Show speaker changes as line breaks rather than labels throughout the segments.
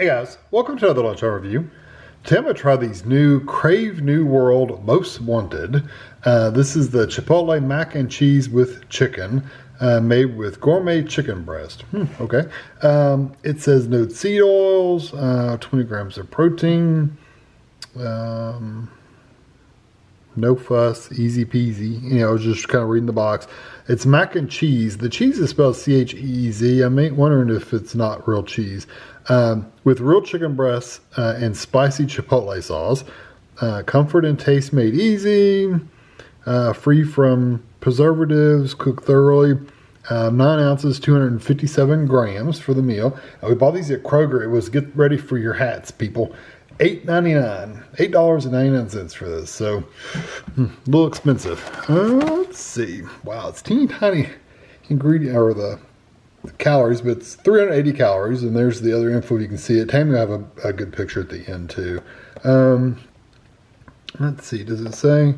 Hey guys, welcome to another Lunchtime review. Today I'm going to try these new Crave New World Most Wanted. This is the Chipotle mac and cheese with chicken, made with gourmet chicken breast. Okay. It says no seed oils, 20 grams of protein, no fuss, easy peasy. You know, I was just kind of reading the box. It's mac and cheese. The cheese is spelled C-H-E-E-Z. I'm wondering if it's not real cheese. With real chicken breasts and spicy chipotle sauce. Comfort and taste made easy. Free from preservatives. Cooked thoroughly. 9 ounces, 257 grams for the meal. We bought these at Kroger. It was get ready for your hats, people. $8.99. $8.99 for this. So, a little expensive. Let's see. Wow, it's teeny tiny ingredient, or the calories, but it's 380 calories, and there's the other info. You can see it. Tammy will have a good picture at the end, too. Let's see. Does it say?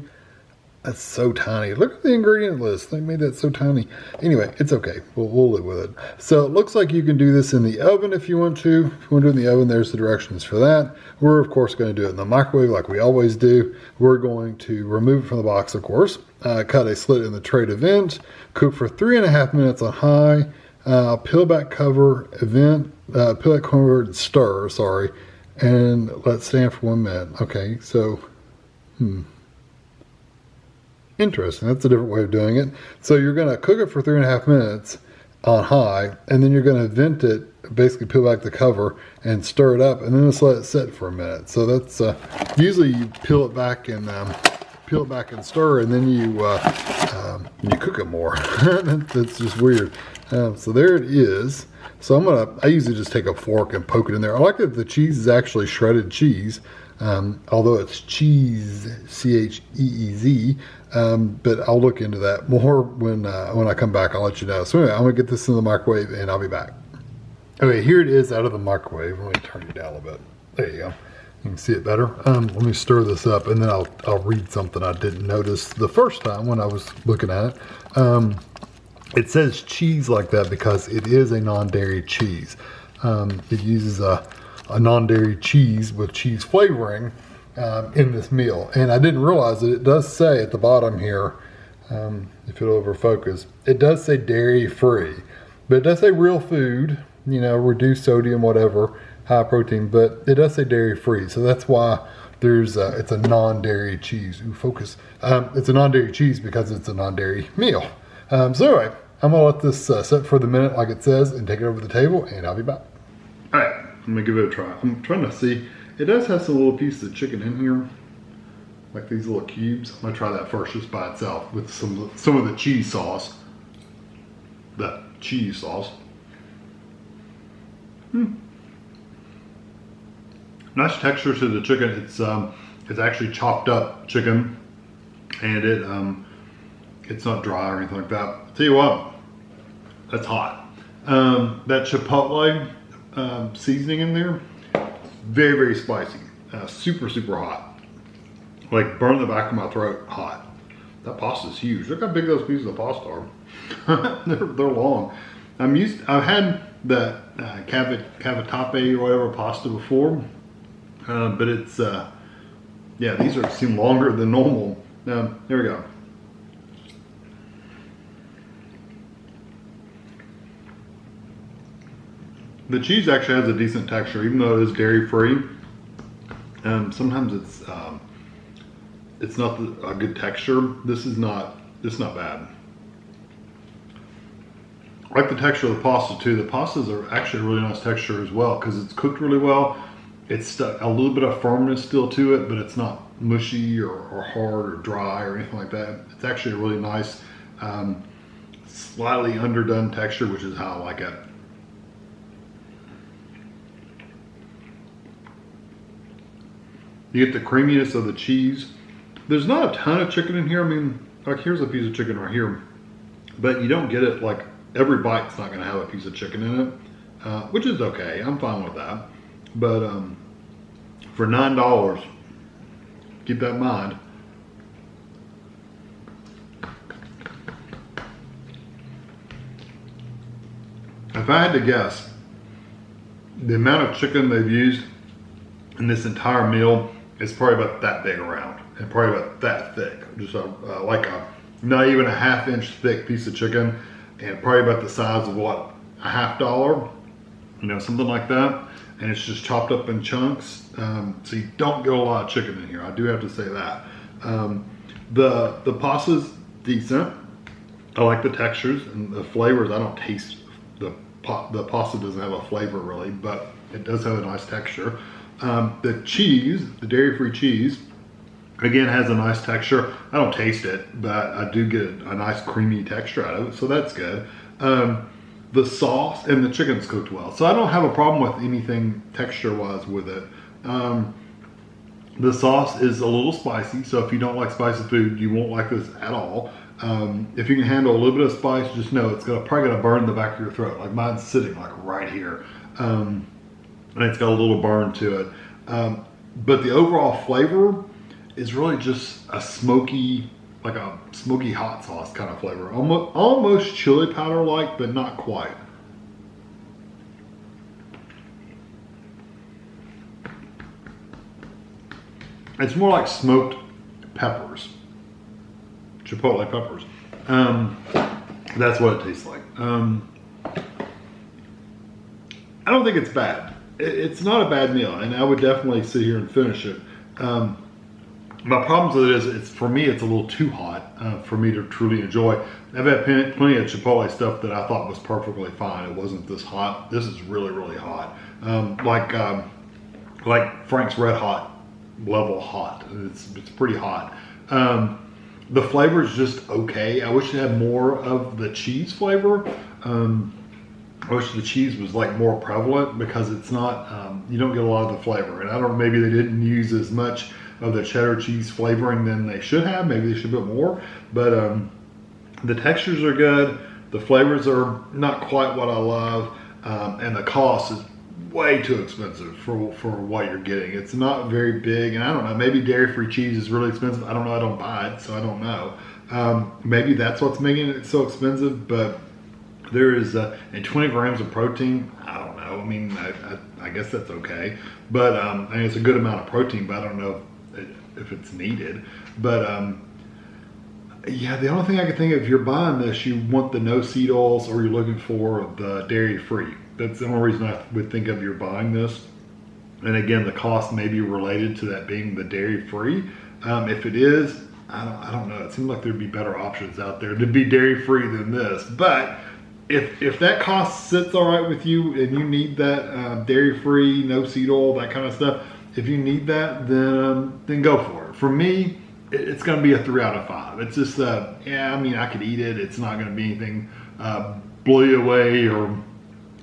That's so tiny. Look at the ingredient list. They made that so tiny. Anyway, it's okay. We'll live with it. So it looks like you can do this in the oven if you want to. If you want to do it in the oven, there's the directions for that. We're, of course, going to do it in the microwave like we always do. We're going to remove it from the box, of course. Cut a slit in the tray to vent. Cook for 3.5 minutes on high. Peel back cover, peel back cover and stir, and let stand for 1 minute. Okay, so, interesting. That's a different way of doing it. So you're going to cook it for 3.5 minutes on high, and then you're going to vent it, basically peel back the cover and stir it up, and then just let it sit for a minute. So that's usually you peel it back and stir, and then you cook it more. That's just weird. So there it is. So I usually just take a fork and poke it in there. I like that the cheese is actually shredded cheese, although it's Cheez, C-H-E-E-Z. But I'll look into that more when I come back. I'll let you know. So anyway, I'm gonna get this in the microwave and I'll be back. Okay, here it is out of the microwave. Let me turn it down a little bit. There you go. You can see it better. Let me stir this up, and then I'll read something I didn't notice the first time when I was looking at it. It says cheese like that because it is a non-dairy cheese. It uses a non-dairy cheese with cheese flavoring in this meal. And I didn't realize that it does say at the bottom here, if it'll over focus, it does say dairy free. But it does say real food, you know, reduced sodium, whatever, high protein, but it does say dairy free. So that's why it's a non-dairy cheese. Ooh, focus. It's a non-dairy cheese because it's a non-dairy meal. So anyway, I'm going to let this set for the minute like it says and take it over the table, and I'll be back. All right, I'm going to give it a try. I'm trying to see. It does have some little pieces of chicken in here, like these little cubes. I'm going to try that first just by itself with some of the cheese sauce. The cheese sauce. Nice texture to the chicken. It's actually chopped up chicken, and it's not dry or anything like that. I'll tell you what, that's hot. That chipotle seasoning in there, very, very spicy. Super, super hot. Like burn the back of my throat hot. That pasta is huge. Look how big those pieces of pasta are. they're long. I've had the cavatappi or whatever pasta before, but it's yeah, these seem longer than normal. Here we go. The cheese actually has a decent texture, even though it is dairy free. Sometimes it's not a good texture. This is not bad. I like the texture of the pasta too. The pastas are actually a really nice texture as well because it's cooked really well. It's stuck a little bit of firmness still to it, but it's not mushy or hard or dry or anything like that. It's actually a really nice, slightly underdone texture, which is how I like it. You get the creaminess of the cheese. There's not a ton of chicken in here. I mean, like here's a piece of chicken right here, but you don't get it like every bite's not gonna have a piece of chicken in it, which is okay. I'm fine with that. But for $9, keep that in mind. If I had to guess, The amount of chicken they've used in this entire meal is probably about that big around and probably about that thick. Just like a, not even a half-inch thick piece of chicken, and probably about the size of what, a $1/2, you know, something like that. And it's just chopped up in chunks. So you don't get a lot of chicken in here. I do have to say that. The pasta's decent. I like the textures and the flavors. I don't taste the pasta doesn't have a flavor really, but it does have a nice texture. The cheese, the dairy-free cheese, again has a nice texture. I don't taste it, but I do get a nice creamy texture out of it, so that's good. The sauce and the chicken's cooked well, so I don't have a problem with anything texture-wise with it. The sauce is a little spicy, so if you don't like spicy food, you won't like this at all. If you can handle a little bit of spice, just know it's probably gonna burn the back of your throat. Like mine's sitting like right here, and it's got a little burn to it. But the overall flavor is really just a smoky, like a smoky hot sauce kind of flavor. Almost chili powder like, but not quite. It's more like smoked peppers. Chipotle peppers. That's what it tastes like. I don't think it's bad. It's not a bad meal, and I would definitely sit here and finish it. My problems with it is, for me, it's a little too hot for me to truly enjoy. I've had plenty of Chipotle stuff that I thought was perfectly fine. It wasn't this hot. This is really, really hot. Like Frank's Red Hot level hot. It's pretty hot. The flavor is just okay. I wish it had more of the cheese flavor. I wish the cheese was like more prevalent, because it's not, you don't get a lot of the flavor. And I don't know, maybe they didn't use as much of the cheddar cheese flavoring than they should have. Maybe they should put more, but the textures are good. The flavors are not quite what I love. And the cost is way too expensive for what you're getting. It's not very big, and I don't know, maybe dairy-free cheese is really expensive. I don't know, I don't buy it, so I don't know. Maybe that's what's making it so expensive, but there is, and 20 grams of protein, I don't know. I mean, I guess that's okay, but I mean, it's a good amount of protein, but I don't know if it's needed. But yeah, the only thing I can think of, if you're buying this, you want the no seed oils, or you're looking for the dairy-free. That's the only reason I would think of you're buying this. And again, the cost may be related to that being the dairy-free. If it is, I don't know. It seems like there'd be better options out there to be dairy-free than this. But if that cost sits all right with you, and you need that dairy-free, no seed oil, that kind of stuff, if you need that, then go for it. For me, it's going to be a 3 out of 5. It's just, yeah, I mean, I could eat it. It's not going to be anything blow you away, or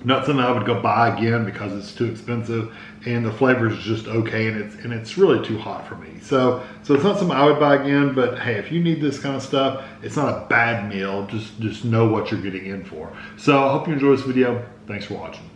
not something I would go buy again because it's too expensive, and the flavor is just okay, and it's really too hot for me. So it's not something I would buy again, but hey, if you need this kind of stuff, it's not a bad meal. Just know what you're getting in for. So I hope you enjoyed this video. Thanks for watching.